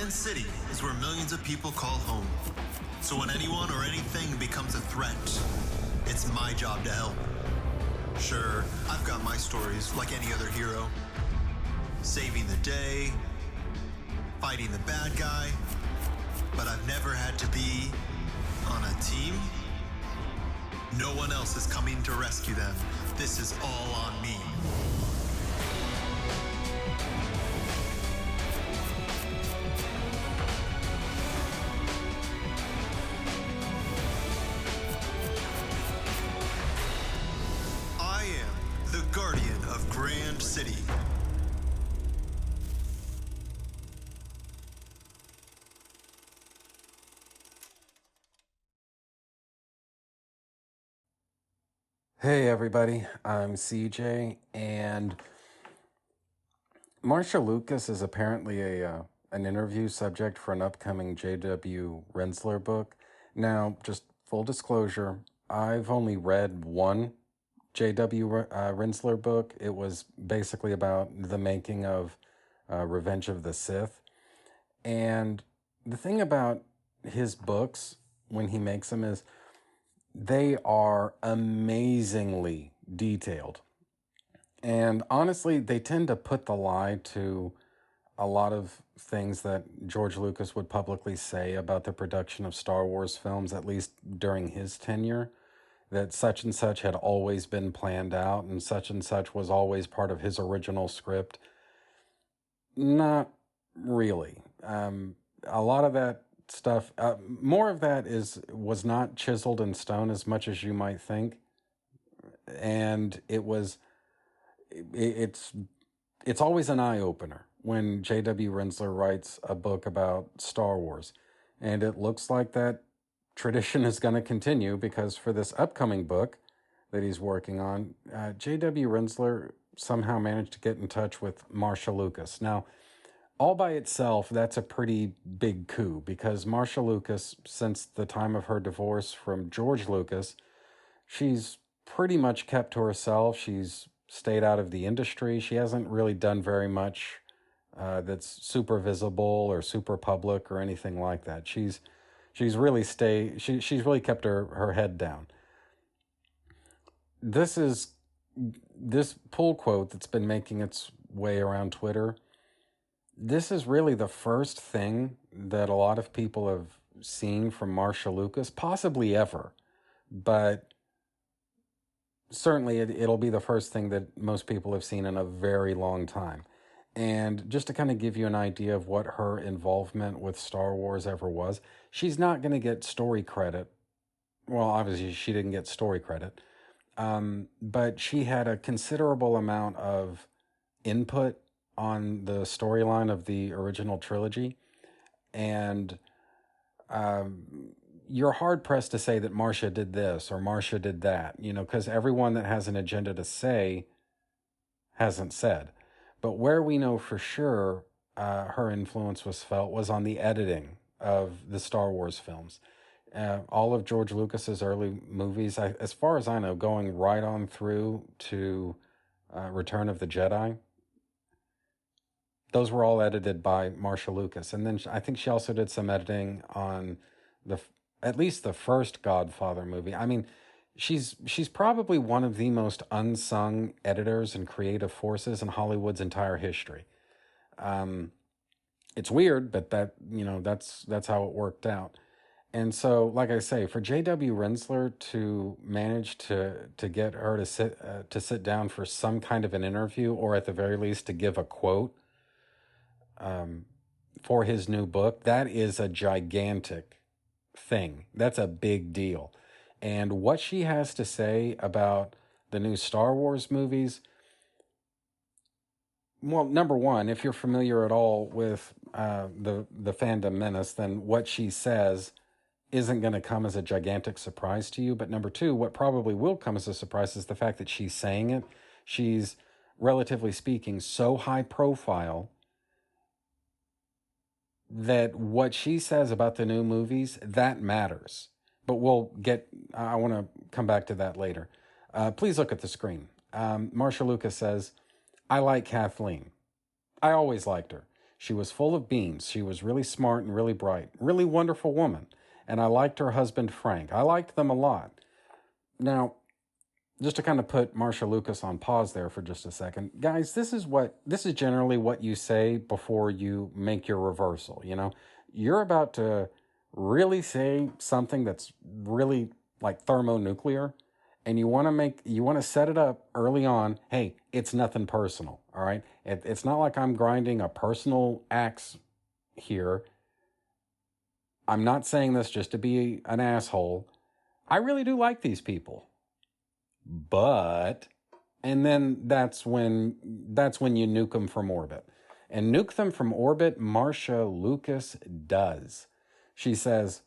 Grand City is where millions of people call home. So when anyone or anything becomes a threat, it's my job to help. Sure, I've got my stories like any other hero. Saving the day, fighting the bad guy, but I've never had to be on a team. No one else is coming to rescue them. This is all on me. I am the Guardian of Grand City. Hey everybody, I'm CJ, and Marcia Lucas is apparently an interview subject for an upcoming J.W. Rensler book. Now, just full disclosure, I've only read one J.W. Rensler book. It was basically about the making of Revenge of the Sith. And the thing about his books, when he makes them, is they are amazingly detailed. And honestly, they tend to put the lie to a lot of things that George Lucas would publicly say about the production of Star Wars films, at least during his tenure, that such and such had always been planned out and such was always part of his original script. Not really. A lot of that stuff, more of that was not chiseled in stone as much as you might think, and it's always an eye-opener when J.W. Rensler writes a book about Star Wars, and it looks like that tradition is going to continue, because for this upcoming book that he's working on, J.W. Rensler somehow managed to get in touch with Marcia Lucas. Now, all by itself, that's a pretty big coup, because Marcia Lucas, since the time of her divorce from George Lucas, she's pretty much kept to herself. She's stayed out of the industry. She hasn't really done very much that's super visible or super public or anything like that. She's really kept her head down. This pull quote that's been making its way around Twitter. This is really the first thing that a lot of people have seen from Marcia Lucas, possibly ever, but certainly it'll be the first thing that most people have seen in a very long time. And just to kind of give you an idea of what her involvement with Star Wars ever was, she's not going to get story credit. Well, obviously she didn't get story credit, but she had a considerable amount of input on the storyline of the original trilogy, and you're hard-pressed to say that Marcia did this or Marcia did that, because everyone that has an agenda to say hasn't said. But where we know for sure her influence was felt was on the editing of the Star Wars films. All of George Lucas's early movies, as far as I know, going right on through to Return of the Jedi, those were all edited by Marcia Lucas. And then I think she also did some editing on at least the first Godfather movie. I mean, she's probably one of the most unsung editors and creative forces in Hollywood's entire history. It's weird, but that's how it worked out. And so, like I say, for J.W. Rensler to manage to get her to sit down for some kind of an interview, or at the very least to give a quote for his new book, that is a gigantic thing. That's a big deal. And what she has to say about the new Star Wars movies, well, number one, if you're familiar at all with the fandom menace, then what she says isn't going to come as a gigantic surprise to you. But number two, what probably will come as a surprise is the fact that she's saying it. She's, relatively speaking, so high profile that what she says about the new movies, that matters. But I want to come back to that later. Please look at the screen. Marcia Lucas says, "I like Kathleen. I always liked her. She was full of beans. She was really smart and really bright. Really wonderful woman. And I liked her husband, Frank. I liked them a lot. Now, just to kind of put Marcia Lucas on pause there for just a second, guys, this is generally what you say before you make your reversal. You know, you're about to really say something that's really like thermonuclear, and you want to set it up early on. Hey, it's nothing personal. All right, it's not like I'm grinding a personal axe here. I'm not saying this just to be an asshole. I really do like these people. But, and then that's when you nuke them from orbit. And nuke them from orbit, Marcia Lucas does. She says,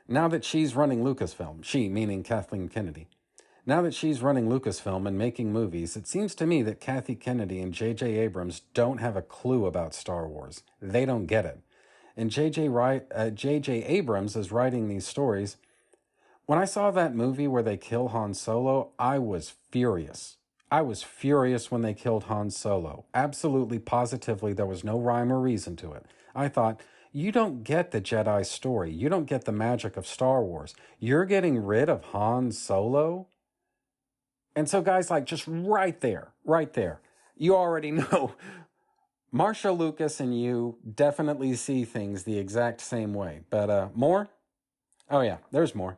now that she's running Lucasfilm, she meaning Kathleen Kennedy, now that she's running Lucasfilm and making movies, it seems to me that Kathy Kennedy and J.J. Abrams don't have a clue about Star Wars. They don't get it. And J.J. Abrams is writing these stories. When I saw that movie where they kill Han Solo, I was furious. I was furious when they killed Han Solo. Absolutely, positively, there was no rhyme or reason to it. I thought, you don't get the Jedi story. You don't get the magic of Star Wars. You're getting rid of Han Solo? And so, guys, like, just right there, you already know. Marcia Lucas and you definitely see things the exact same way. But more? Oh, yeah, there's more.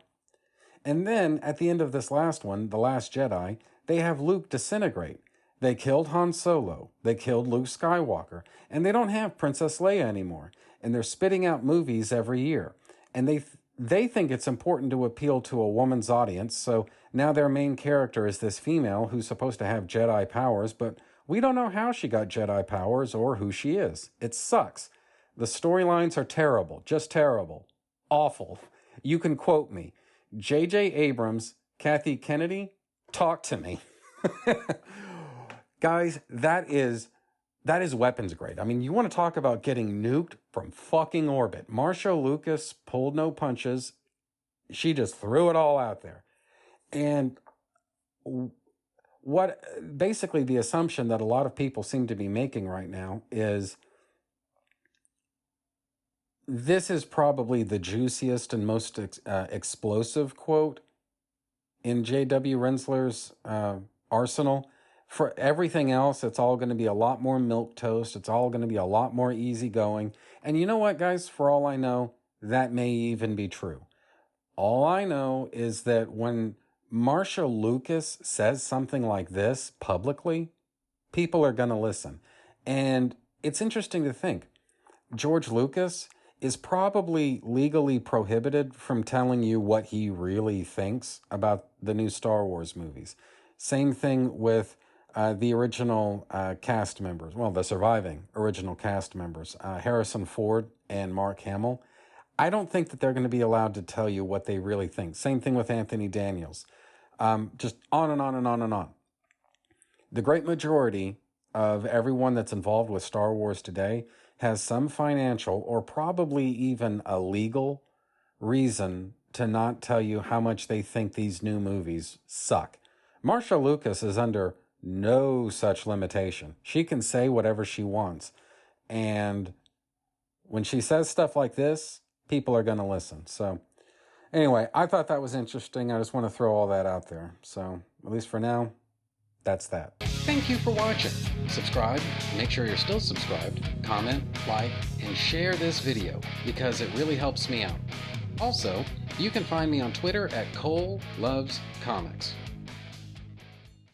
And then, at the end of this last one, The Last Jedi, they have Luke disintegrate. They killed Han Solo. They killed Luke Skywalker. And they don't have Princess Leia anymore. And they're spitting out movies every year. And they think it's important to appeal to a woman's audience, so now their main character is this female who's supposed to have Jedi powers, but we don't know how she got Jedi powers or who she is. It sucks. The storylines are terrible. Just terrible. Awful. You can quote me. J.J. Abrams, Kathy Kennedy, talk to me. Guys, that is weapons grade. I mean, you want to talk about getting nuked from fucking orbit. Marcia Lucas pulled no punches. She just threw it all out there. And what basically the assumption that a lot of people seem to be making right now is this is probably the juiciest and most explosive quote in J.W. Rensler's arsenal. For everything else, it's all going to be a lot more milquetoast. It's all going to be a lot more easygoing. And you know what, guys? For all I know, that may even be true. All I know is that when Marcia Lucas says something like this publicly, people are going to listen. And it's interesting to think. George Lucas is probably legally prohibited from telling you what he really thinks about the new Star Wars movies. Same thing with the original cast members, well, the surviving original cast members, Harrison Ford and Mark Hamill. I don't think that they're going to be allowed to tell you what they really think. Same thing with Anthony Daniels. Just on and on and on and on. The great majority of everyone that's involved with Star Wars today has some financial or probably even a legal reason to not tell you how much they think these new movies suck. Marcia Lucas is under no such limitation. She can say whatever she wants. And when she says stuff like this, people are going to listen. So anyway, I thought that was interesting. I just want to throw all that out there. So at least for now, that's that. Thank you for watching. Subscribe, make sure you're still subscribed, comment, like, and share this video because it really helps me out. Also, you can find me on Twitter at Cole Loves Comics.